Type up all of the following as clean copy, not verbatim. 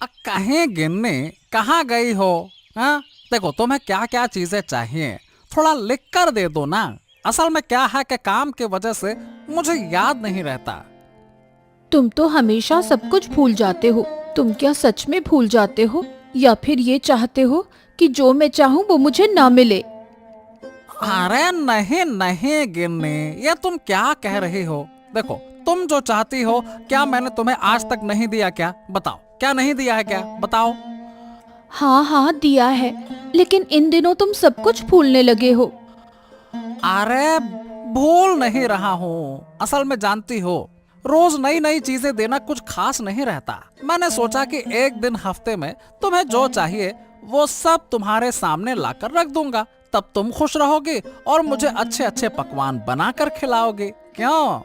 कहीं गिन्नी, कहाँ गई हो? हाँ, देखो तुम्हें क्या क्या चीजें चाहिए, थोड़ा लिख कर दे दो ना। असल में क्या है कि काम की वजह से मुझे याद नहीं रहता। तुम तो हमेशा सब कुछ भूल जाते हो। तुम क्या सच में भूल जाते हो या फिर ये चाहते हो कि जो मैं चाहूँ वो मुझे ना मिले? अरे नहीं नहीं गिन्नी, ये तुम क्या कह रही हो? देखो, तुम जो चाहती हो, क्या मैंने तुम्हें आज तक नहीं दिया क्या? बताओ, क्या नहीं दिया है क्या? बताओ। हाँ हाँ दिया है, लेकिन इन दिनों तुम सब कुछ भूलने लगे हो। अरे भूल नहीं रहा हूँ, असल में जानती हो, रोज नई नई चीजें देना कुछ खास नहीं रहता। मैंने सोचा कि एक दिन हफ्ते में तुम्हें जो चाहिए वो सब तुम्हारे सामने लाकर रख दूंगा, तब तुम खुश रहोगे और मुझे अच्छे अच्छे पकवान बनाकर खिलाओगे। क्यों?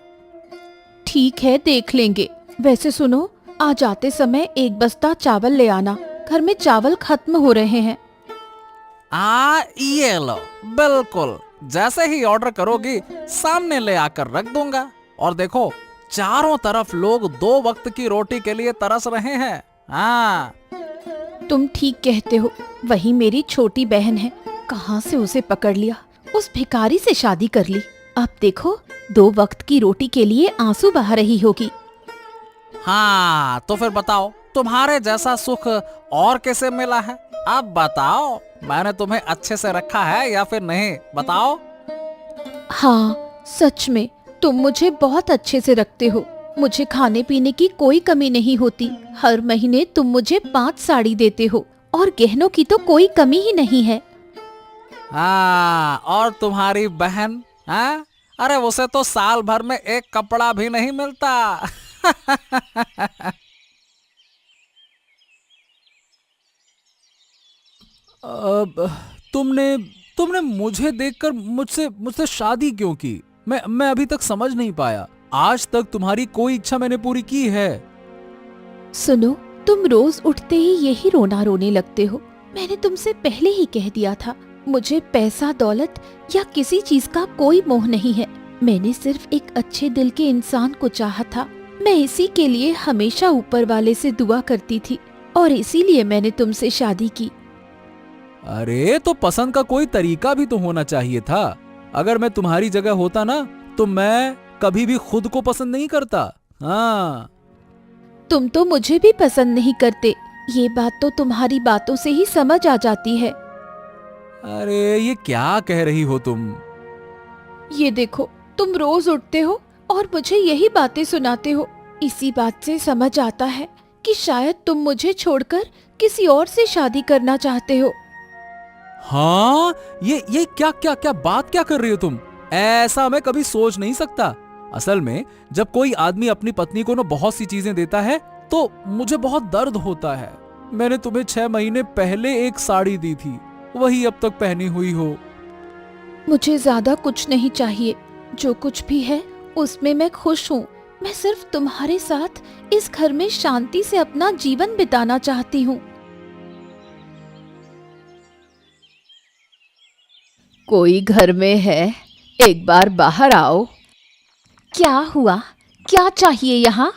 ठीक है, देख लेंगे। वैसे सुनो, आज आते समय एक बस्ता चावल ले आना, घर में चावल खत्म हो रहे हैं। ये लो, बिल्कुल जैसे ही ऑर्डर करोगी सामने ले आकर रख दूंगा। और देखो, चारों तरफ लोग 2 वक्त की रोटी के लिए तरस रहे हैं। हाँ। तुम ठीक कहते हो, वही मेरी छोटी बहन है, कहाँ से उसे पकड़ लिया, उस भिखारी से शादी कर ली। अब देखो, 2 वक्त की रोटी के लिए आंसू बहा रही होगी। हाँ, तो फिर बताओ, तुम्हारे जैसा सुख और कैसे मिला है? अब बताओ, मैंने तुम्हें अच्छे से रखा है या फिर नहीं? बताओ। हाँ, सच में तुम मुझे बहुत अच्छे से रखते हो। मुझे खाने पीने की कोई कमी नहीं होती। हर महीने तुम मुझे 5 साड़ी देते हो और गहनों की तो कोई कमी ही नहीं है। हाँ, और तुम्हारी बहन? हाँ, अरे उसे तो साल भर में एक कपड़ा भी नहीं मिलता। अब तुमने तुमने मुझे देखकर मुझसे मुझसे शादी क्यों की? मैं अभी तक समझ नहीं पाया। आज तक तुम्हारी कोई इच्छा मैंने पूरी की है? सुनो, तुम रोज उठते ही यही रोना रोने लगते हो। मैंने तुमसे पहले ही कह दिया था, मुझे पैसा दौलत या किसी चीज का कोई मोह नहीं है। मैंने सिर्फ एक अच्छे दिल के इंसान को चाहा था। मैं इसी के लिए हमेशा ऊपर वाले से दुआ करती थी और इसीलिए मैंने तुमसे शादी की। अरे तो पसंद का कोई तरीका भी तो होना चाहिए था। अगर मैं तुम्हारी जगह होता ना, तो मैं कभी भी खुद को पसंद नहीं करता। हाँ। तुम तो मुझे भी पसंद नहीं करते, ये बात तो तुम्हारी बातों से ही समझ आ जाती है। अरे ये क्या कह रही हो तुम? ये देखो, तुम रोज उठते हो और मुझे यही बातें सुनाते हो। इसी बात से समझ आता है कि शायद तुम मुझे छोड़कर किसी और से शादी करना चाहते हो। हाँ, ये क्या क्या क्या बात क्या कर रही हो तुम? ऐसा मैं कभी सोच नहीं सकता। असल में जब कोई आदमी अपनी पत्नी को ना बहुत सी चीजें देता है तो मुझे बहुत दर्द होता है। मैंने तुम्हें 6 महीने पहले एक साड़ी दी थी, वही अब तक पहनी हुई हो। मुझे ज्यादा कुछ नहीं चाहिए, जो कुछ भी है उसमें मैं खुश हूँ। मैं सिर्फ तुम्हारे साथ इस घर में शांति से अपना जीवन बिताना चाहती हूँ। कोई घर में है? एक बार बाहर आओ। क्या हुआ? क्या चाहिए यहाँ?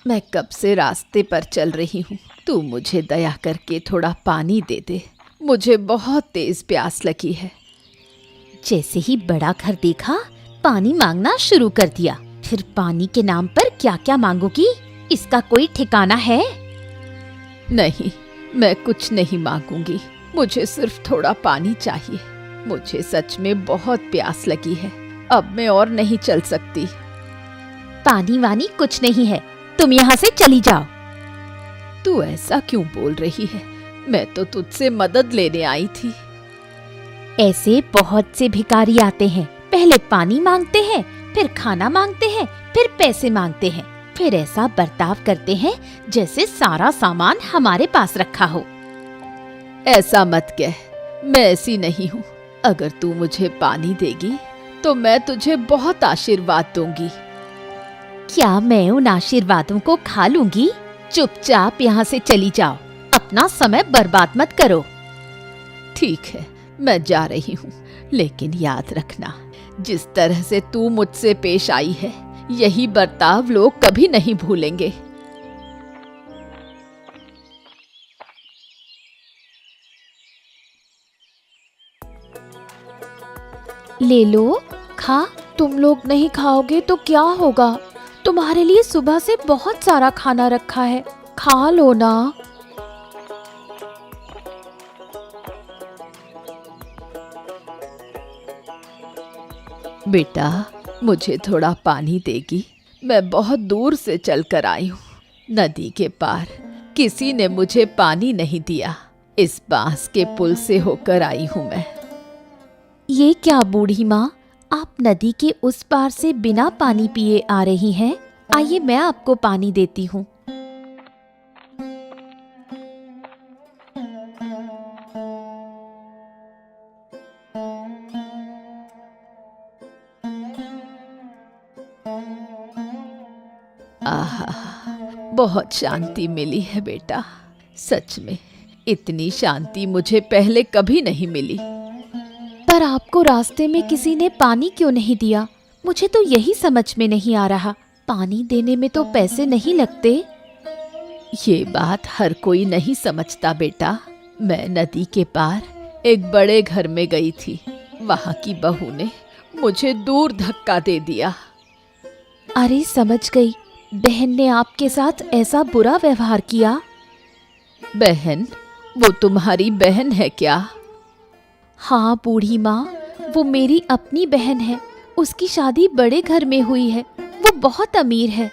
मैं कब से रास्ते पर चल रही हूँ, तू मुझे दया करके थोड़ा पानी दे दे, मुझे बहुत तेज प्यास लगी है। जैसे ही बड़ा घर देखा, पानी मांगना शुरू कर दिया। फिर पानी के नाम पर क्या क्या मांगोगी? इसका कोई ठिकाना है? नहीं, मैं कुछ नहीं मांगूंगी। मुझे सिर्फ थोड़ा पानी चाहिए। मुझे सच में बहुत प्यास लगी है, अब मैं और नहीं चल सकती। पानी वानी कुछ नहीं है, तुम यहाँ से चली जाओ। तू ऐसा क्यों बोल रही है? मैं तो तुझसे मदद लेने आई थी। ऐसे बहुत से भिखारी आते हैं, पहले पानी मांगते हैं, फिर खाना मांगते हैं, फिर पैसे मांगते हैं, फिर ऐसा बर्ताव करते हैं जैसे सारा सामान हमारे पास रखा हो। ऐसा मत कह, मैं ऐसी नहीं हूँ। अगर तू मुझे पानी देगी तो मैं तुझे बहुत आशीर्वाद दूंगी। क्या मैं उन आशीर्वादों को खा लूंगी? चुपचाप यहाँ से चली जाओ, अपना समय बर्बाद मत करो। ठीक है, मैं जा रही हूँ, लेकिन याद रखना, जिस तरह से तू मुझसे पेश आई है, यही बर्ताव लोग कभी नहीं भूलेंगे। ले लो, खा। तुम लोग नहीं खाओगे तो क्या होगा? तुम्हारे लिए सुबह से बहुत सारा खाना रखा है, खा लो ना। बेटा, मुझे थोड़ा पानी देगी? मैं बहुत दूर से चलकर आई हूँ, नदी के पार। किसी ने मुझे पानी नहीं दिया। इस बांस के पुल से होकर आई हूँ मैं। ये क्या बूढ़ी माँ, आप नदी के उस पार से बिना पानी पिए आ रही हैं? आइए मैं आपको पानी देती हूँ। आहा, बहुत शांति मिली है बेटा। सच में इतनी शांति मुझे पहले कभी नहीं मिली। पर आपको रास्ते में किसी ने पानी क्यों नहीं दिया? मुझे तो यही समझ में नहीं आ रहा। पानी देने में तो पैसे नहीं लगते। ये बात हर कोई नहीं समझता बेटा। मैं नदी के पार एक बड़े घर में गई थी। वहां की बहू ने मुझे दूर धक्का दे दिया। अरे समझ गई, बहन ने आपके साथ ऐसा बुरा व्यवहार किया। बहन? वो तुम्हारी बहन है क्या? हाँ बूढ़ी माँ, वो मेरी अपनी बहन है। उसकी शादी बड़े घर में हुई है। वो बहुत अमीर है।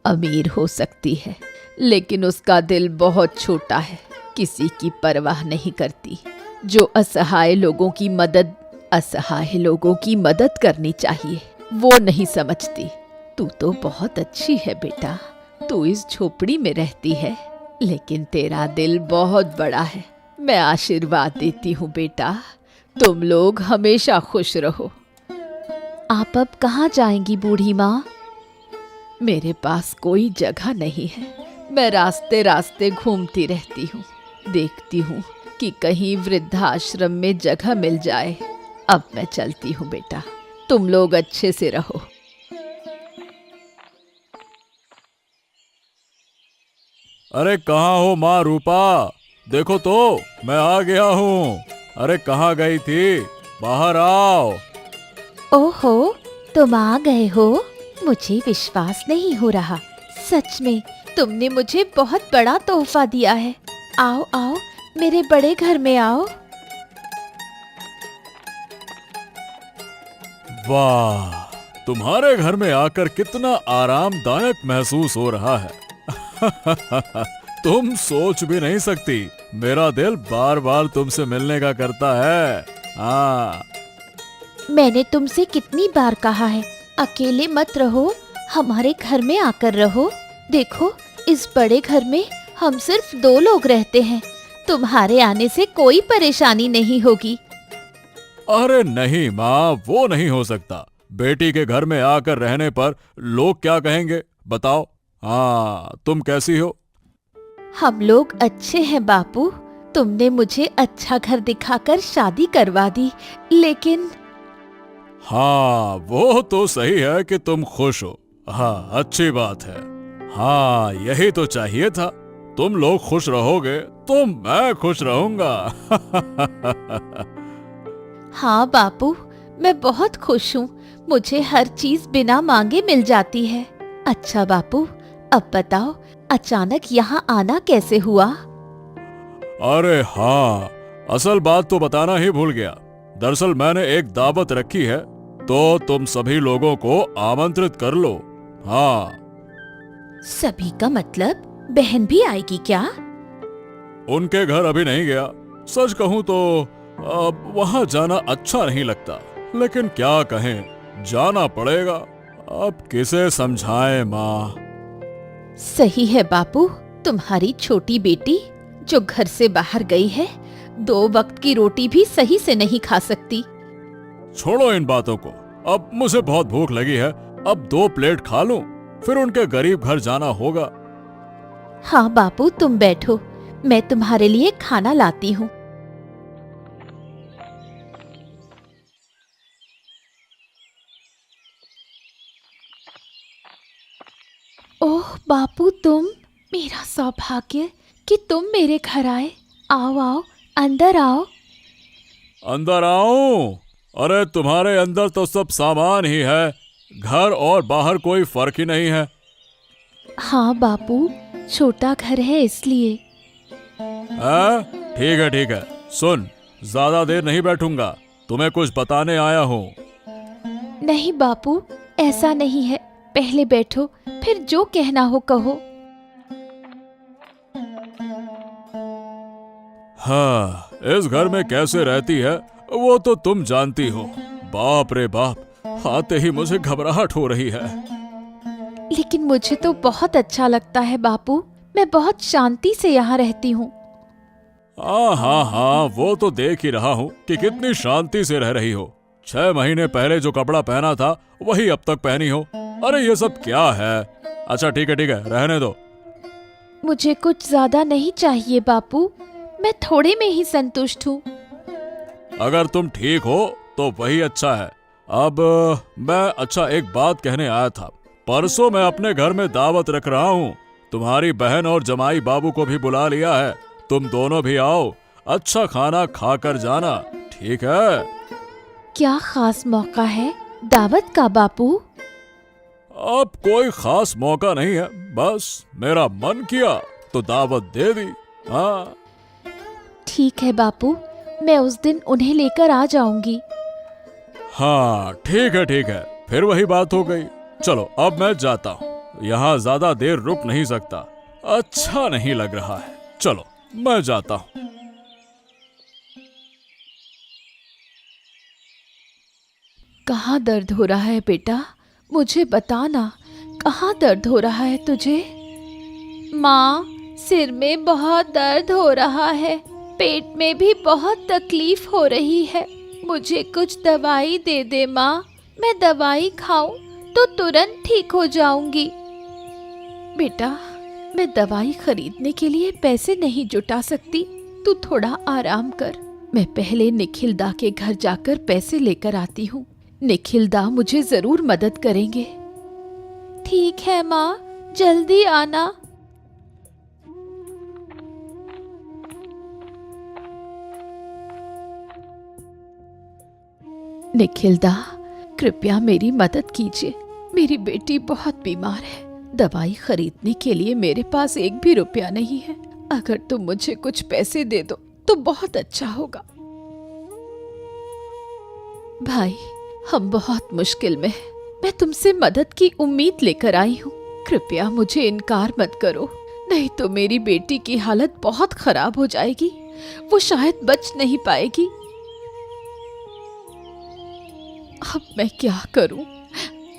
अमीर हो सकती है, लेकिन उसका दिल बहुत छोटा है। किसी की परवाह नहीं करती। जो असहाय लोगों की मदद करनी चाहिए, वो नहीं समझती। तू तो बहुत अच्छी है बेटा। तू इस झोपड़ी में रहती है, लेकिन तेरा दिल बहुत बड़ा है। मैं आशीर्वाद देती हूँ बेटा, तुम लोग हमेशा खुश रहो। आप अब कहाँ जाएंगी बूढ़ी माँ? मेरे पास कोई जगह नहीं है। मैं रास्ते रास्ते घूमती रहती हूँ, देखती हूँ कि कहीं वृद्धाश्रम में जगह मिल जाए। अब मैं चलती हूँ बेटा, तुम लोग अच्छे से रहो। अरे कहाँ हो माँ रूपा? देखो तो, मैं आ गया हूँ। अरे कहाँ गई थी? बाहर आओ। ओहो, तुम आ गए हो? मुझे विश्वास नहीं हो रहा। सच में तुमने मुझे बहुत बड़ा तोहफा दिया है। आओ आओ, मेरे बड़े घर में आओ। वाह, तुम्हारे घर में आकर कितना आरामदायक महसूस हो रहा है। तुम सोच भी नहीं सकती, मेरा दिल बार बार तुमसे मिलने का करता है। हाँ, मैंने तुमसे कितनी बार कहा है, अकेले मत रहो, हमारे घर में आकर रहो। देखो, इस बड़े घर में हम सिर्फ 2 लोग रहते हैं। तुम्हारे आने से कोई परेशानी नहीं होगी। अरे नहीं माँ, वो नहीं हो सकता। बेटी के घर में आकर रहने पर लोग क्या कहेंगे, बताओ। हाँ, तुम कैसी हो? हम लोग अच्छे हैं बापू। तुमने मुझे अच्छा घर दिखाकर शादी करवा दी, लेकिन हाँ, वो तो सही है कि तुम खुश हो। हाँ, अच्छी बात है। हाँ, यही तो चाहिए था। तुम लोग खुश रहोगे तो मैं खुश रहूंगा। हाँ बापू, मैं बहुत खुश हूँ। मुझे हर चीज बिना मांगे मिल जाती है। अच्छा बापू, अब बताओ, अचानक यहाँ आना कैसे हुआ? अरे हाँ, असल बात तो बताना ही भूल गया। दरअसल मैंने एक दावत रखी है, तो तुम सभी लोगों को आमंत्रित कर लो। हाँ। सभी का मतलब बहन भी आएगी क्या? उनके घर अभी नहीं गया। सच कहूँ तो अब वहाँ जाना अच्छा नहीं लगता, लेकिन क्या कहें, जाना पड़ेगा। अब किसे समझाएं माँ। सही है बापू, तुम्हारी छोटी बेटी जो घर से बाहर गई है, 2 वक्त की रोटी भी सही से नहीं खा सकती। छोड़ो इन बातों को, अब मुझे बहुत भूख लगी है। अब 2 प्लेट खा लूं, फिर उनके गरीब घर जाना होगा। हाँ बापू, तुम बैठो, मैं तुम्हारे लिए खाना लाती हूँ। ओह बापू, तुम, मेरा सौभाग्य कि तुम मेरे घर आए। आओ आओ, अंदर आओ। अंदर आऊं? अरे तुम्हारे अंदर तो सब सामान ही है, घर और बाहर कोई फर्क ही नहीं है। हाँ बापू, छोटा घर है इसलिए। ठीक है, सुन, ज्यादा देर नहीं बैठूंगा, तुम्हें कुछ बताने आया हूँ। नहीं बापू, ऐसा नहीं है, पहले बैठो, फिर जो कहना हो कहो। हाँ, इस घर में कैसे रहती है वो तो तुम जानती हो। बाप रे बाप, आते ही मुझे घबराहट हो रही है। लेकिन मुझे तो बहुत अच्छा लगता है बापू, मैं बहुत शांति से यहाँ रहती हूँ। हाँ, वो तो देख ही रहा हूँ कि कितनी शांति से रह रही हो। 6 महीने पहले जो कपड़ा पहना था वही अब तक पहनी हो। अरे ये सब क्या है? अच्छा ठीक है, रहने दो। मुझे कुछ ज्यादा नहीं चाहिए बापू, मैं थोड़े में ही संतुष्ट हूँ। अगर तुम ठीक हो तो वही अच्छा है। अब मैं एक बात कहने आया था। परसों मैं अपने घर में दावत रख रहा हूँ। तुम्हारी बहन और जमाई बाबू को भी बुला लिया है। तुम दोनों भी आओ, अच्छा खाना खाकर जाना, ठीक है? क्या खास मौका है दावत का बापू? अब कोई खास मौका नहीं है, बस मेरा मन किया तो दावत दे दी। हाँ ठीक है बापू, मैं उस दिन उन्हें लेकर आ जाऊंगी। हाँ ठीक है, फिर वही बात हो गई। चलो अब मैं जाता हूँ, यहाँ ज्यादा देर रुक नहीं सकता, अच्छा नहीं लग रहा है। चलो मैं जाता हूँ। कहाँ दर्द हो रहा है बेटा, मुझे बताना, कहाँ दर्द हो रहा है तुझे? माँ, सिर में बहुत दर्द हो रहा है, पेट में भी बहुत तकलीफ हो रही है, मुझे कुछ दवाई दे दे माँ, मैं दवाई खाऊं तो तुरंत ठीक हो जाऊंगी। बेटा, मैं दवाई खरीदने के लिए पैसे नहीं जुटा सकती, तू थोड़ा आराम कर, मैं पहले निखिलदा के घर जाकर पैसे लेकर आती हूँ। निखिलदा मुझे जरूर मदद करेंगे। ठीक है माँ, जल्दी आना। निखिलदा, कृपया मेरी मदद कीजिए, मेरी बेटी बहुत बीमार है, दवाई खरीदने के लिए मेरे पास एक भी रुपया नहीं है, अगर तुम मुझे कुछ पैसे दे दो तो बहुत अच्छा होगा। भाई, हम बहुत मुश्किल में हैं, मैं तुमसे मदद की उम्मीद लेकर आई हूँ, कृपया मुझे इनकार मत करो, नहीं तो मेरी बेटी की हालत बहुत खराब हो जाएगी, वो शायद बच नहीं पाएगी। अब मैं क्या करूं?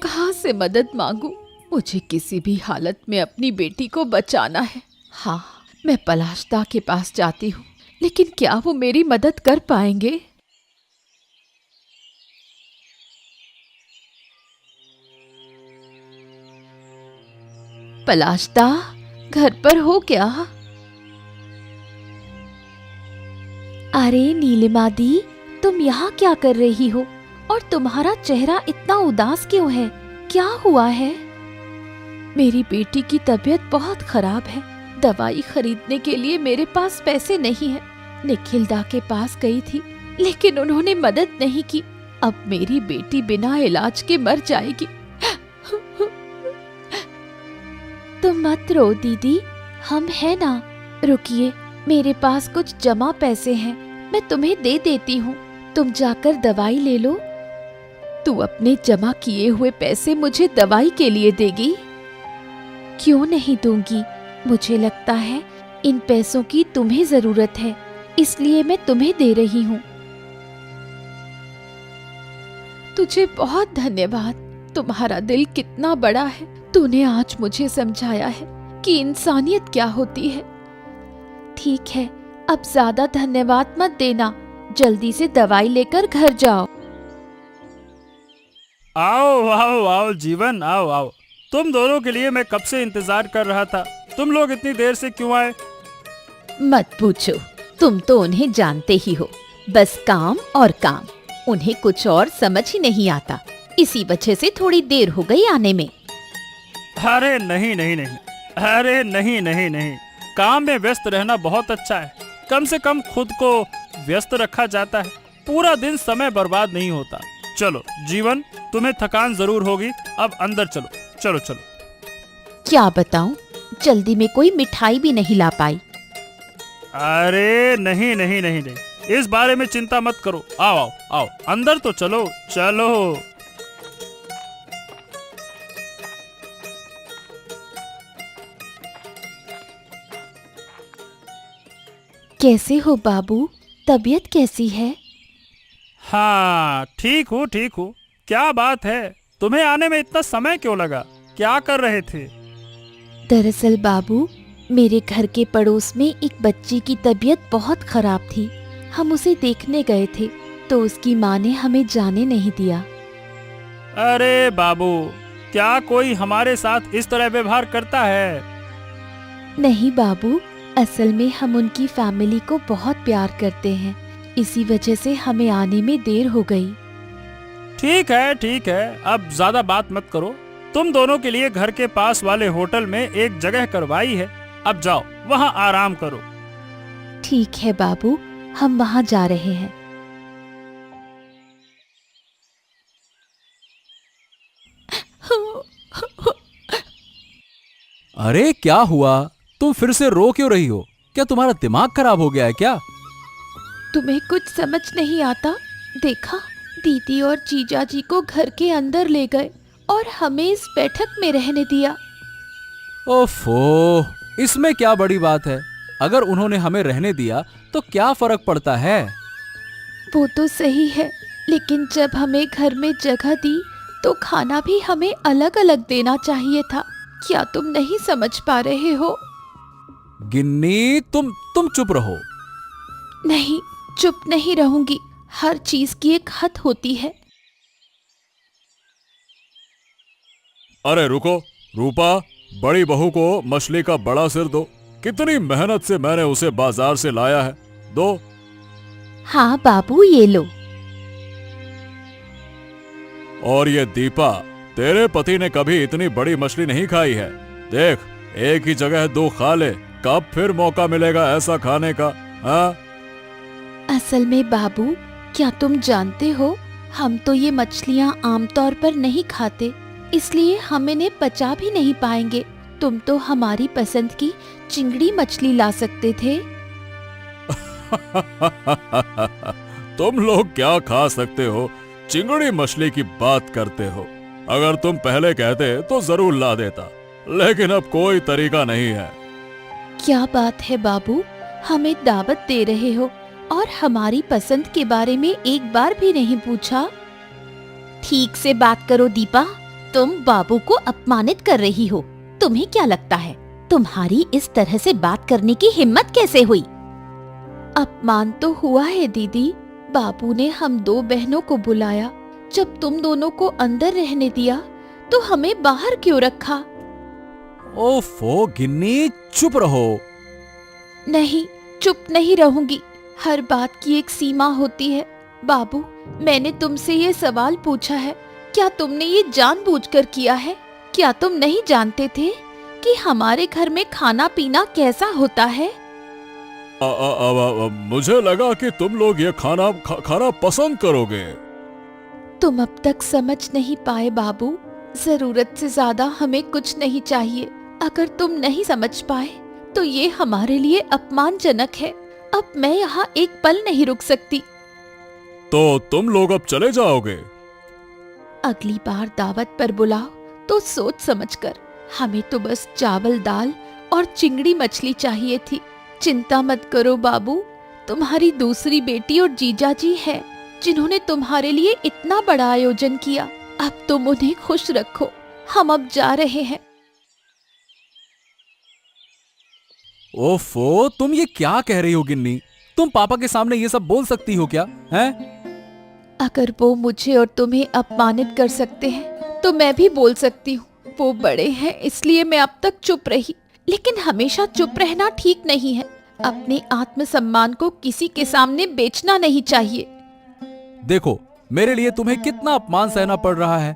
कहां से मदद मांगूं? मुझे किसी भी हालत में अपनी बेटी को बचाना है। हाँ, मैं पलाशदा के पास जाती हूँ, लेकिन क्या वो मेरी मदद कर पाएंगे? पलाशदा, घर पर हो क्या? अरे नीलिमा दी, तुम यहाँ क्या कर रही हो और तुम्हारा चेहरा इतना उदास क्यों है? क्या हुआ है? मेरी बेटी की तबीयत बहुत खराब है, दवाई खरीदने के लिए मेरे पास पैसे नहीं है। निखिलदा के पास गई थी, लेकिन उन्होंने मदद नहीं की, अब मेरी बेटी बिना इलाज के मर जाएगी। तुम मत रो दीदी, हम हैं ना। रुकिए, मेरे पास कुछ जमा पैसे हैं, मैं तुम्हें दे देती हूँ, तुम जाकर दवाई ले लो। तू अपने जमा किए हुए पैसे मुझे दवाई के लिए देगी? क्यों नहीं दूंगी, मुझे लगता है इन पैसों की तुम्हें जरूरत है, इसलिए मैं तुम्हें दे रही हूँ। तुझे बहुत धन्यवाद, तुम्हारा दिल कितना बड़ा है, तूने आज मुझे समझाया है कि इंसानियत क्या होती है। ठीक है, अब ज्यादा धन्यवाद मत देना, जल्दी से दवाई लेकर घर जाओ। आओ जीवन, आओ। तुम दोनों के लिए मैं कब से इंतजार कर रहा था, तुम लोग इतनी देर से क्यों आए? मत पूछो, तुम तो उन्हें जानते ही हो, बस काम और काम, उन्हें कुछ और समझ ही नहीं आता, इसी वजह से थोड़ी देर हो गई आने में। अरे नहीं, अरे नहीं, काम में व्यस्त रहना बहुत अच्छा है, कम से कम खुद को व्यस्त रखा जाता है, पूरा दिन समय बर्बाद नहीं होता। चलो जीवन, तुम्हें थकान जरूर होगी, अब अंदर चलो। चलो चलो। क्या बताऊं, जल्दी में कोई मिठाई भी नहीं ला पाई। अरे नहीं नहीं नहीं नहीं, इस बारे में चिंता मत करो। आओ आओ आओ, अंदर तो चलो चलो। कैसे हो बाबू, तबीयत कैसी है? हाँ ठीक हूँ ठीक हूँ। क्या बात है, तुम्हें आने में इतना समय क्यों लगा? क्या कर रहे थे? दरअसल बाबू, मेरे घर के पड़ोस में एक बच्ची की तबीयत बहुत खराब थी। हम उसे देखने गए थे तो उसकी माँ ने हमें जाने नहीं दिया। अरे बाबू, क्या कोई हमारे साथ इस तरह व्यवहार करता है? नहीं बाबू, असल में हम उनकी फैमिली को बहुत प्यार करते हैं, इसी वजह से हमें आने में देर हो गई। ठीक है, अब ज्यादा बात मत करो। तुम दोनों के लिए घर के पास वाले होटल में एक जगह करवाई है, अब जाओ वहाँ आराम करो। ठीक है बाबू, हम वहाँ जा रहे हैं। अरे क्या हुआ? तुम फिर से रो क्यों रही हो? क्या तुम्हारा दिमाग खराब हो गया है क्या? तुम्हें कुछ समझ नहीं आता? देखा, दीदी और जीजा जी को घर के अंदर ले गए और हमें इस बैठक में रहने दिया। ओफो, इसमें क्या बड़ी बात है? अगर उन्होंने हमें रहने दिया तो क्या फर्क पड़ता है? वो तो सही है, लेकिन जब हमें घर में जगह दी तो खाना भी हमें अलग अलग देना चाहिए था। क्या तुम नहीं समझ पा रहे हो? गिन्नी, तुम चुप रहो। नहीं, चुप नहीं रहूंगी। हर चीज की एक हद होती है। अरे रुको रूपा, बड़ी बहू को मछली का बड़ा सिर दो। कितनी मेहनत से मैंने उसे बाजार से लाया है, दो। हाँ बाबू, ये लो। और ये दीपा, तेरे पति ने कभी इतनी बड़ी मछली नहीं खाई है। देख, एक ही जगह दो खा ले, कब फिर मौका मिलेगा ऐसा खाने का? हाँ? असल में बाबू, क्या तुम जानते हो, हम तो ये मछलियाँ आमतौर पर नहीं खाते, इसलिए हम इन्हें पचा भी नहीं पाएंगे। तुम तो हमारी पसंद की चिंगड़ी मछली ला सकते थे। तुम लोग क्या खा सकते हो? चिंगड़ी मछली की बात करते हो। अगर तुम पहले कहते तो जरूर ला देता, लेकिन अब कोई तरीका नहीं है। क्या बात है बाबू, हमें दावत दे रहे हो और हमारी पसंद के बारे में एक बार भी नहीं पूछा। ठीक से बात करो दीपा, तुम बाबू को अपमानित कर रही हो। तुम्हें क्या लगता है, तुम्हारी इस तरह से बात करने की हिम्मत कैसे हुई? अपमान तो हुआ है दीदी। बाबू ने हम दो बहनों को बुलाया, जब तुम दोनों को अंदर रहने दिया तो हमें बाहर क्यों रखा? ओफो गिन्नी, चुप रहो। नहीं, चुप नहीं रहूंगी। हर बात की एक सीमा होती है। बाबू, मैंने तुमसे ये सवाल पूछा है, क्या तुमने ये जानबूझकर किया है? क्या तुम नहीं जानते थे कि हमारे घर में खाना पीना कैसा होता है? मुझे लगा कि तुम लोग ये खाना पसंद करोगे। तुम अब तक समझ नहीं पाए बाबू, जरूरत से ज्यादा हमें कुछ नहीं चाहिए। अगर तुम नहीं समझ पाए तो ये हमारे लिए अपमानजनक है। अब मैं यहाँ एक पल नहीं रुक सकती। तो तुम लोग अब चले जाओगे? अगली बार दावत पर बुलाओ तो सोच समझकर। हमें तो बस चावल दाल और चिंगड़ी मछली चाहिए थी। चिंता मत करो बाबू, तुम्हारी दूसरी बेटी और जीजा जी है जिन्होंने तुम्हारे लिए इतना बड़ा आयोजन किया। अब तुम उन्हें खुश रखो। हम अब जा रहे हैं। ओफो, तुम ये क्या कह रही हो गिन्नी? तुम पापा के सामने ये सब बोल सकती हो क्या? हैं? अगर वो मुझे और तुम्हें अपमानित कर सकते हैं तो मैं भी बोल सकती हूँ। वो बड़े हैं इसलिए मैं अब तक चुप रही, लेकिन हमेशा चुप रहना ठीक नहीं है। अपने आत्मसम्मान को किसी के सामने बेचना नहीं चाहिए। देखो, मेरे लिए तुम्हें कितना अपमान सहना पड़ रहा है।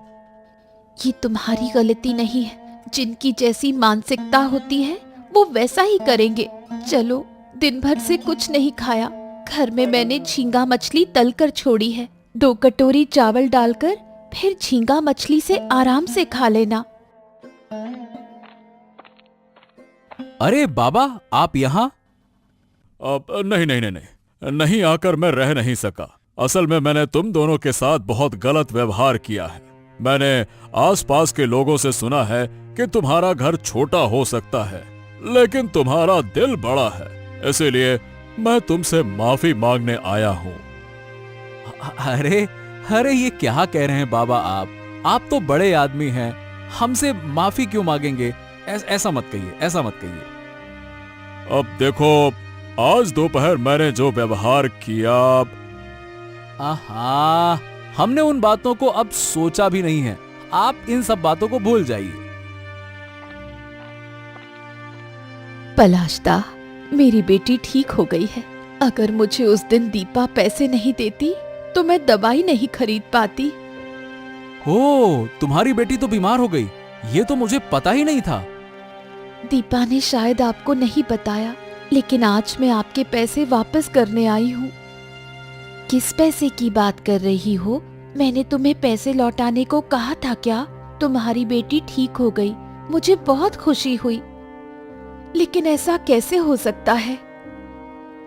ये तुम्हारी गलती नहीं है। जिनकी जैसी मानसिकता होती है वो वैसा ही करेंगे। चलो, दिन भर से कुछ नहीं खाया, घर में मैंने झींगा मछली तल कर छोड़ी है। 2 कटोरी चावल डालकर फिर झींगा मछली से आराम से खा लेना। अरे बाबा, आप यहाँ? अब नहीं नहीं नहीं नहीं नहीं आकर मैं रह नहीं सका। असल में मैंने तुम दोनों के साथ बहुत गलत व्यवहार किया है। मैंने आसपास के लोगों से सुना है कि तुम्हारा घर छोटा हो सकता है, लेकिन तुम्हारा दिल बड़ा है। इसीलिए मैं तुमसे माफी मांगने आया हूँ। अरे अरे, ये क्या कह रहे हैं बाबा आप तो बड़े आदमी हैं, हमसे माफी क्यों मांगेंगे? ऐसा मत कहिए, ऐसा मत कहिए। अब देखो, आज दोपहर मैंने जो व्यवहार किया। आहा, हमने उन बातों को अब सोचा भी नहीं है। आप इन सब बातों को भूल जाइए। पलाशदा, मेरी बेटी ठीक हो गई है। अगर मुझे उस दिन दीपा पैसे नहीं देती तो मैं दवाई नहीं खरीद पाती। हो, तुम्हारी बेटी तो बीमार हो गई, ये तो मुझे पता ही नहीं था। दीपा ने शायद आपको नहीं बताया, लेकिन आज मैं आपके पैसे वापस करने आई हूँ। किस पैसे की बात कर रही हो? मैंने तुम्हें पैसे लौटाने को कहा था क्या? तुम्हारी बेटी ठीक हो गई, मुझे बहुत खुशी हुई। लेकिन ऐसा कैसे हो सकता है?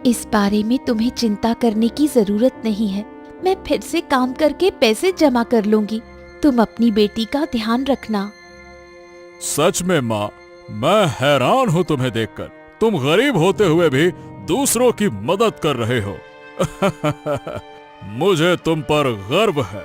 इस बारे में तुम्हें चिंता करने की जरूरत नहीं है। मैं फिर से काम करके पैसे जमा कर लूंगी। तुम अपनी बेटी का ध्यान रखना। सच में माँ, मैं हैरान हूँ तुम्हें देखकर। तुम गरीब होते हुए भी दूसरों की मदद कर रहे हो। मुझे तुम पर गर्व है।